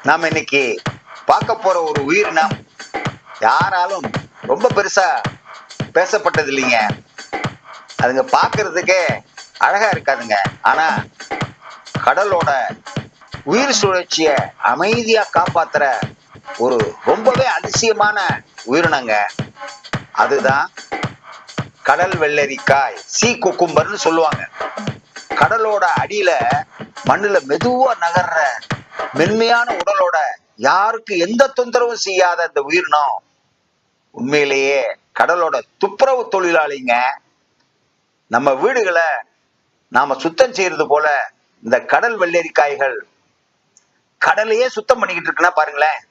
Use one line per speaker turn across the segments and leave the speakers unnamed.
நாம இன்னைக்கு பார்க்க போற ஒரு உயிரினம் யாராலும் ரொம்ப பெருசா பேசப்பட்டது இல்லைங்க. அதுங்க பார்க்கிறதுக்கே அழகா இருக்காதுங்க. ஆனா கடலோட உயிர் சுழற்சிய அமைதியா காப்பாத்துற ஒரு ரொம்பவே அதிசயமான உயிரினங்க. அதுதான் கடல் வெள்ளரிக்காய், சீ குக்கும்பர்னு சொல்லுவாங்க. கடலோட அடியில மண்ணுல மெதுவா நகர்ற மென்மையான உடலோட யாருக்கு எந்த தொந்தரவும் செய்யாத இந்த உயிரினம் உண்மையிலேயே கடலோட துப்புரவு தொழிலாளிங்க. நம்ம வீடுகளை நாம சுத்தம் செய்யறது போல இந்த கடல் வெள்ளரிக்காய்கள் கடலையே சுத்தம் பண்ணிக்கிட்டு இருக்குன்னா பாருங்களேன்.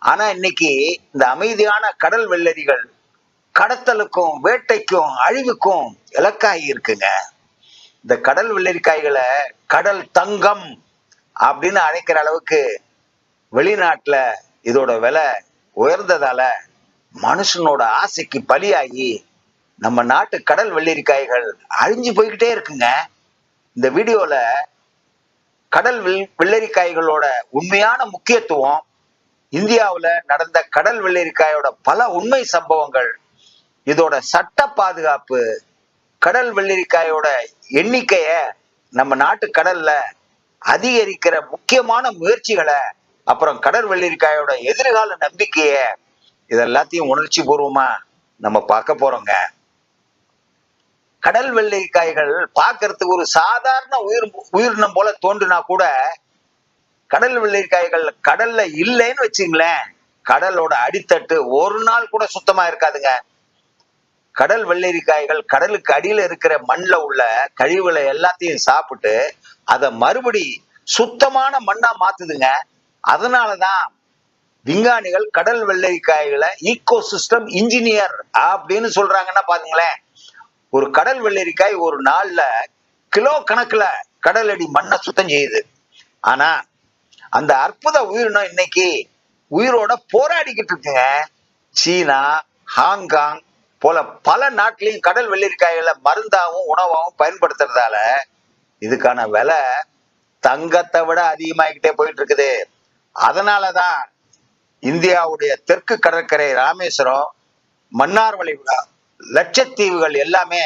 ஆனா இன்னைக்கு இந்த அமைதியான கடல் வெள்ளரிகள் கடத்தலுக்கும் வேட்டைக்கும் அழிவுக்கும் இலக்காகி இருக்குங்க. இந்த கடல் வெள்ளரிக்காய்களை கடல் தங்கம் அப்படின்னு அழைக்கிற அளவுக்கு வெளிநாட்டுல இதோட விலை உயர்ந்ததால மனுஷனோட ஆசைக்கு பலியாகி நம்ம நாட்டு கடல் வெள்ளரிக்காய்கள் அழிஞ்சு போய்கிட்டே இருக்குங்க. இந்த வீடியோல கடல் வெள்ளரிக்காய்களோட உண்மையான முக்கியத்துவம், இந்தியாவில் நடந்த கடல் வெள்ளரிக்காயோட பல உண்மை சம்பவங்கள், இதோட சட்ட பாதுகாப்பு, கடல் வெள்ளரிக்காயோட எண்ணிக்கைய நம்ம நாட்டு கடல்ல அதிகரிக்கிற முக்கியமான முயற்சிகளை, அப்புறம் கடல் வெள்ளரிக்காயோட எதிர்கால நம்பிக்கைய, இதெல்லாத்தையும் உணர்ச்சி பூர்வமா நம்ம பார்க்க போறோங்க. கடல் வெள்ளரிக்காய்கள் பார்க்கறதுக்கு ஒரு சாதாரண உயிரினம் போல தோன்றுனா கூட கடல் வெள்ளரிக்காய்கள் கடல்ல இல்லைன்னு வச்சுங்களேன், கடலோட அடித்தட்டு ஒரு நாள் கூட சுத்தமா இருக்காதுங்க. கடல் வெள்ளரிக்காய்கள் கடலுக்கு அடியில இருக்கிற மண்ணில் உள்ள கழிவுகளை எல்லாத்தையும் சாப்பிட்டு அதை மறுபடி சுத்தமான மண்ணா மாத்துதுங்க. அதனாலதான் விஞ்ஞானிகள் கடல் வெள்ளரிக்காய்களை ஈகோ சிஸ்டம் இன்ஜினியர் அப்படின்னு சொல்றாங்கன்னா பாருங்களேன். ஒரு கடல் வெள்ளரிக்காய் ஒரு நாள்ல கிலோ கணக்குல கடல் அடி மண்ணை சுத்தம் செய்யுது. ஆனா அந்த அற்புத உயிரினம் இன்னைக்கு உயிரோட போராடிக்கிட்டு இருக்குங்க. சீனா, ஹாங்காங் போல பல நாட்டிலையும் கடல் வெள்ளரிக்காய்களை மருந்தாவும் உணவாகவும் பயன்படுத்துறதால இதுக்கான விலை தங்கத்தை விட அதிகமாகிக்கிட்டே போயிட்டு இருக்குது. அதனாலதான் இந்தியாவுடைய தெற்கு கடற்கரை, ராமேஸ்வரம், மன்னார் வளைகுடா, லட்சத்தீவுகள் எல்லாமே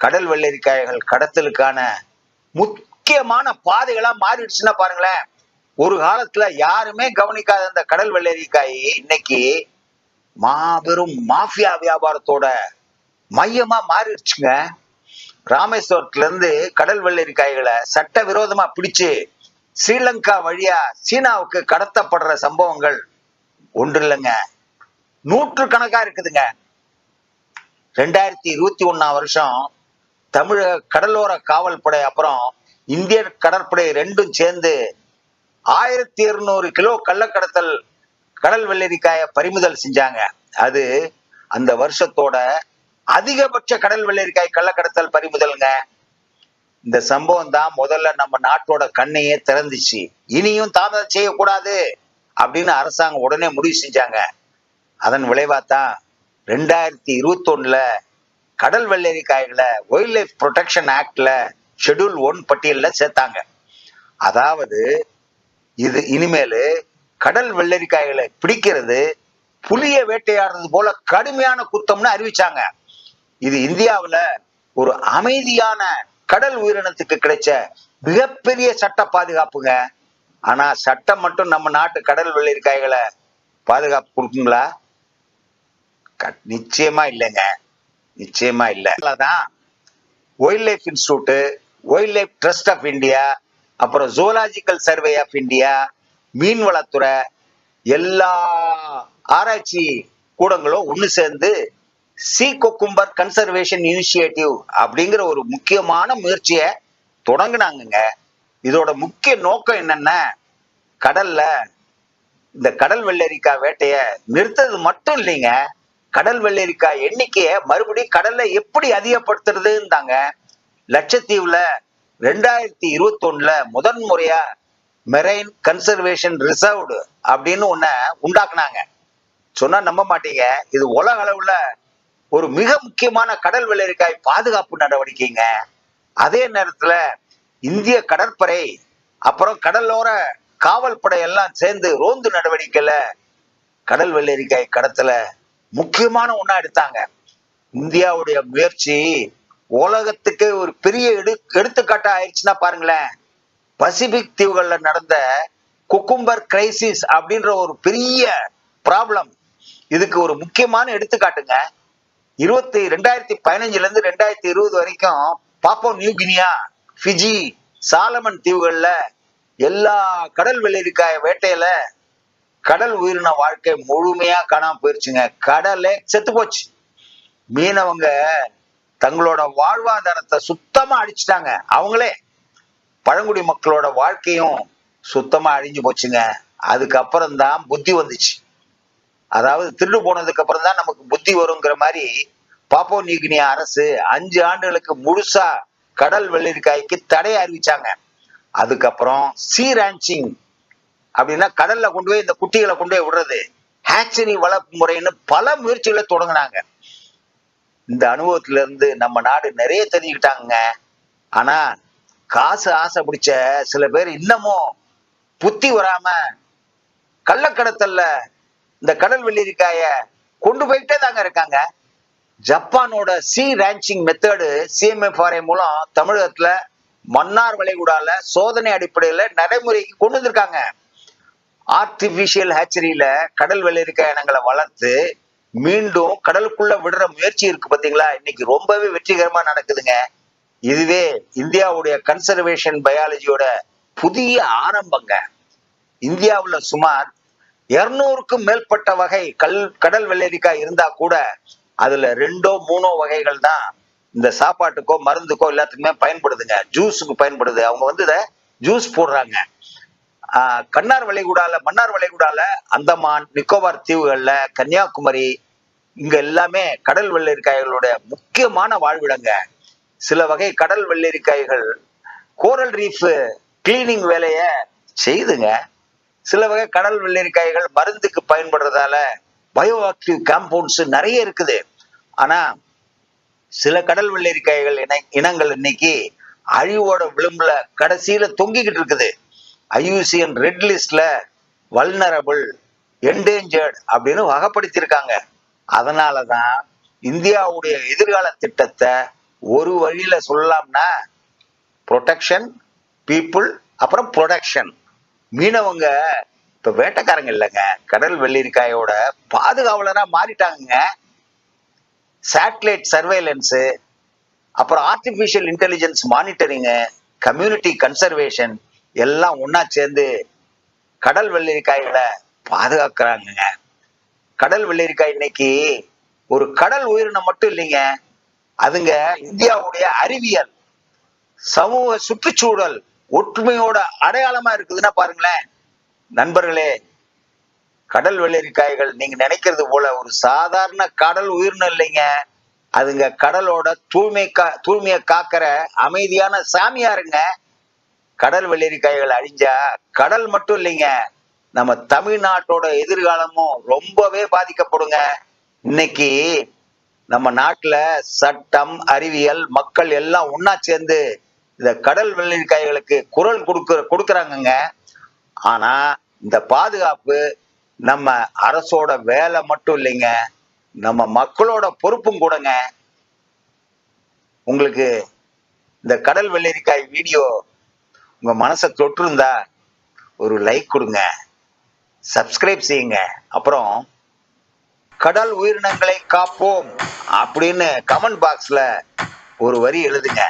கடல் வெள்ளரிக்காய்கள் கடத்தலுக்கான முக்கியமான பாதைகளா மாறிடுச்சுன்னா பாருங்களேன். ஒரு காலத்துல யாருமே கவனிக்காத இந்த கடல் வெள்ளரிக்காய் இன்னைக்கு மாபெரும் மாஃபியா வியாபாரத்தோட மையமா மாறிடுச்சுங்க. ராமேஸ்வரத்துல இருந்து கடல் வெள்ளரிக்காய்களை சட்ட விரோதமா பிடிச்சு ஸ்ரீலங்கா வழியா சீனாவுக்கு கடத்தப்படுற சம்பவங்கள் ஒன்று இல்லைங்க, நூற்று கணக்கா இருக்குதுங்க. 2021 தமிழக கடலோர காவல் படை அப்புறம் இந்திய கடற்படை ரெண்டும் சேர்ந்து 1200 கிலோ கள்ளக்கடத்தல் கடல் வெள்ளரிக்காய பறிமுதல் செஞ்சாங்க. அது அந்த வருஷத்தோட அதிகபட்ச கடல் வெள்ளரிக்காய் கள்ளக்கடத்தல் பறிமுதல்ங்க. இந்த சம்பவம் தான் முதல்ல நம்ம நாட்டோட கண்ணையே திறந்துச்சு. இனியும் தாமதம் செய்யக்கூடாது அப்படின்னு அரசாங்கம் உடனே முடிவு செஞ்சாங்க. அதன் விளைவாத்தான் 2021 கடல் வெள்ளரிக்காய்களை வைல்ட் லைஃப் ப்ரொடெக்ஷன் ஆக்ட்ல ஷெட்யூல் 1 பட்டியல்ல சேர்த்தாங்க. அதாவது இது இனிமேல் கடல் வெள்ளரிக்காய்களை பிடிக்கிறது புலிய வேட்டையாடுறது போல கடுமையான குத்தம்னு அறிவிச்சாங்க. இது இந்தியாவுல ஒரு அமைதியான கடல் உயிரினத்துக்கு கிடைச்ச மிகப்பெரிய சட்ட பாதுகாப்புங்க. ஆனா சட்டம் மட்டும் நம்ம நாட்டு கடல் வெள்ளரிக்காய்களை பாதுகாப்பு கொடுக்குங்களா? நிச்சயமா இல்லைங்க, நிச்சயமா இல்லை. அதான் Wildlife Institute, Wildlife Trust of India, அப்புறம் ஜூலாஜிக்கல் சர்வே ஆஃப் இந்தியா, மீன்வளத்துறை, எல்லா ஆராய்ச்சி கூடங்களும் ஒன்று சேர்ந்து சீ குக்கும்பர் கன்சர்வேஷன் இனிஷியேட்டிவ் அப்படிங்கிற ஒரு முக்கியமான முயற்சியை தொடங்கினாங்க. இதோட முக்கிய நோக்கம் என்னன்னா, கடல்ல இந்த கடல் வெள்ளரிக்காய் வேட்டைய நிறுத்தது மட்டும் இல்லைங்க, கடல் வெள்ளரிக்காய் எண்ணிக்கைய மறுபடியும் கடல்ல எப்படி அதிகப்படுத்துறதுந்தாங்க. லட்சத்தீவுல 2021 முதன் முறையா மெரைன் கன்சர்வேஷன் ரிசர்வ்டு அப்படின்னு ஒன்ன உண்டாக்குனாங்க. சொன்னா நம்ப மாட்டீங்க, இது உலக அளவுல ஒரு மிக முக்கியமான கடல் வெள்ளரிக்காய் பாதுகாப்பு நடவடிக்கைங்க. அதே நேரத்துல இந்திய கடற்படை அப்புறம் கடலோர காவல் படை எல்லாம் சேர்ந்து ரோந்து நடவடிக்கையில கடல் வெள்ளரிக்காய் கடத்தல முக்கியமான ஒண்ணா எடுத்தாங்க. இந்தியாவுடைய முயற்சி உலகத்துக்கு ஒரு பெரிய எடுத்துக்காட்டா ஆயிடுச்சுன்னா பாருங்களேன். பசிபிக் தீவுகள்ல நடந்த குக்கும்பர் கிரைசிஸ் அப்படின்ற ஒரு பெரிய ப்ராப்ளம் இதுக்கு ஒரு முக்கியமான எடுத்துக்காட்டுங்க. 2015 இருந்து 2020 வரைக்கும் பாப்போ நியூ கினியா, பிஜி, சாலமன் தீவுகள்ல எல்லா கடல் வெள்ளரிக்காய வேட்டையில கடல் உயிரின வாழ்க்கை முழுமையா காணாம போயிருச்சுங்க. கடலே செத்து போச்சு. மீனவங்க தங்களோட வாழ்வாதாரத்தை சுத்தமா அழிச்சிட்டாங்க. அவங்களே பழங்குடி மக்களோட வாழ்க்கையும் சுத்தமா அழிஞ்சு போச்சுங்க. அதுக்கப்புறம் தான் புத்தி வந்துச்சு. அதாவது திருடு போனதுக்கு அப்புறம் தான் நமக்கு புத்தி வருங்கிற மாதிரி பாப்போ நியூகினியா அரசு 5 ஆண்டுகளுக்கு முழுசா கடல் வெள்ளரிக்காய்க்கு தடை அறிவிச்சாங்க. அதுக்கப்புறம் சீ ரான்ச்சிங் அப்படின்னா கடல்ல கொண்டு போய் இந்த குட்டிகளை கொண்டு போய் விடுறது, ஹேச்சரி வளர்ப்பு முறைன்னு பல முயற்சிகளை தொடங்கினாங்க. இந்த அனுபவத்துல இருந்து நம்ம நாடு நிறைய தெரிஞ்சுக்கிட்டாங்க. ஆனா காசு ஆசை பிடிச்ச சில பேர் இன்னமும் புத்தி வராம கள்ளக்கடத்தல்ல இந்த கடல் வெள்ளரிக்காய கொண்டு போயிட்டே தாங்க இருக்காங்க. ஜப்பானோட சீ ரான்ச்சிங் மெத்தடு சிஎம்எஃப்ஆர்ஐ மூலம் தமிழகத்துல மன்னார் வளைகுடால சோதனை அடிப்படையில நடைமுறைக்கு கொண்டு வந்திருக்காங்க. ஆர்டிபிஷியல் ஹேச்சரியில கடல் வெள்ளரிக்காய் இனங்களை வளர்த்து மீண்டும் கடலுக்குள்ள விடுற முயற்சி இருக்கு பாத்தீங்களா, இன்னைக்கு ரொம்பவே வெற்றிகரமா நடக்குதுங்க. இதுவே இந்தியாவுடைய கன்சர்வேஷன் பயாலஜியோட புதிய ஆரம்பங்க. இந்தியாவுல சுமார் 200க்கும் மேற்பட்ட வகை கடல் வெள்ளரிக்காய் இருந்தா கூட அதுல 2ஓ 3ஓ வகைகள் தான் இந்த சாப்பாட்டுக்கோ மருந்துக்கோ எல்லாத்துக்குமே பயன்படுதுங்க. ஜூஸுக்கு பயன்படுது. அவங்க இதை ஜூஸ் போடுறாங்க. மன்னார் வளைகுடால அந்தமான் நிக்கோபார் தீவுகள்ல கன்னியாகுமரி இங்க எல்லாமே கடல் வெள்ளரிக்காய்களோட முக்கியமான வாழ்விடங்க. சில வகை கடல் வெள்ளரிக்காய்கள் கோரல் ரீஃப் கிளீனிங் வேலைய செய்துங்க. சில வகை கடல் வெள்ளரிக்காய்கள் மருந்துக்கு பயன்படுறதால பயோ ஆக்டிவ் காம்பவுண்ட்ஸ் நிறைய இருக்குது. ஆனா சில கடல் வெள்ளரிக்காய்கள் இனங்கள் இன்னைக்கு அழிவோட விளிம்புல கடைசியில தொங்கிக்கிட்டு இருக்குது. IUCN ரெட் லிஸ்ட்ல வல்னரபிள், என்டேஞ்சர்ட் அப்படின்னு வகைப்படுத்தியிருக்காங்க. அதனாலதான் இந்தியாவுடைய எதிர்கால திட்டத்தை ஒரு வழியில சொல்லலாம்னா ப்ரொடெக்ஷன் பீப்புள், அப்புறம் ப்ரொடக்ஷன். மீனவங்க இப்ப வேட்டைக்காரங்க இல்லைங்க, கடல் வெள்ளரிக்காயோட பாதுகாவலரா மாறிட்டாங்க. சேட்டலைட் சர்வேலன்ஸ், அப்புறம் artificial intelligence monitoring, community conservation எல்லாம் ஒன்னா சேர்ந்து கடல் வெள்ளரிக்காய்களை பாதுகாக்கிறாங்க. கடல் வெள்ளரிக்காய் இன்னைக்கு ஒரு கடல் உயிரினம் மட்டும் இல்லைங்க, அதுங்க இந்தியாவுடைய அறிவியல், சமூக, சுற்றுச்சூழல் ஒற்றுமையோட அடையாளமா இருக்குதுன்னா பாருங்களேன். நண்பர்களே, கடல் வெள்ளரிக்காய்கள் நீங்க நினைக்கிறது போல ஒரு சாதாரண கடல் உயிரினம் இல்லைங்க. அதுங்க கடலோட தூய்மையை காக்கிற அமைதியான சாமியாருங்க. கடல் வெள்ளரிக்காய்கள் அழிஞ்சா கடல் மட்டும் இல்லைங்க, நம்ம தமிழ்நாட்டோட எதிர்காலமும் ரொம்பவே பாதிக்கப்படுங்க. இன்னைக்கு நம்ம நாட்டுல சட்டம், அறிவியல், மக்கள் எல்லாம் ஒன்னா சேர்ந்து இந்த கடல் வெள்ளரிக்காய்களுக்கு குரல் கொடுக்கறாங்க. ஆனா இந்த பாதுகாப்பு நம்ம அரசோட வேலை மட்டும் இல்லைங்க, நம்ம மக்களோட பொறுப்பும் கூடங்க. உங்களுக்கு இந்த கடல் வெள்ளரிக்காய் வீடியோ உங்க மனசை தொட்டிருந்தா ஒரு லைக் கொடுங்க, சப்ஸ்கிரைப் செய்யுங்க. அப்புறம் கடல் உயிரினங்களை காப்போம் அப்படின்னு கமெண்ட் பாக்ஸ்ல ஒரு வரி எழுதுங்க.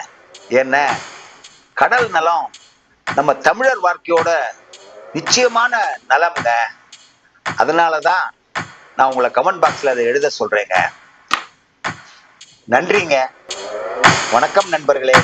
ஏன்னா கடல் நலம் நம்ம தமிழர் வாழ்க்கையோட நிச்சயமான நலம்ங்க. அதனாலதான் நான் உங்களை கமெண்ட் பாக்ஸ்ல அதை எழுத சொல்றேங்க. நன்றிங்க. வணக்கம் நண்பர்களே.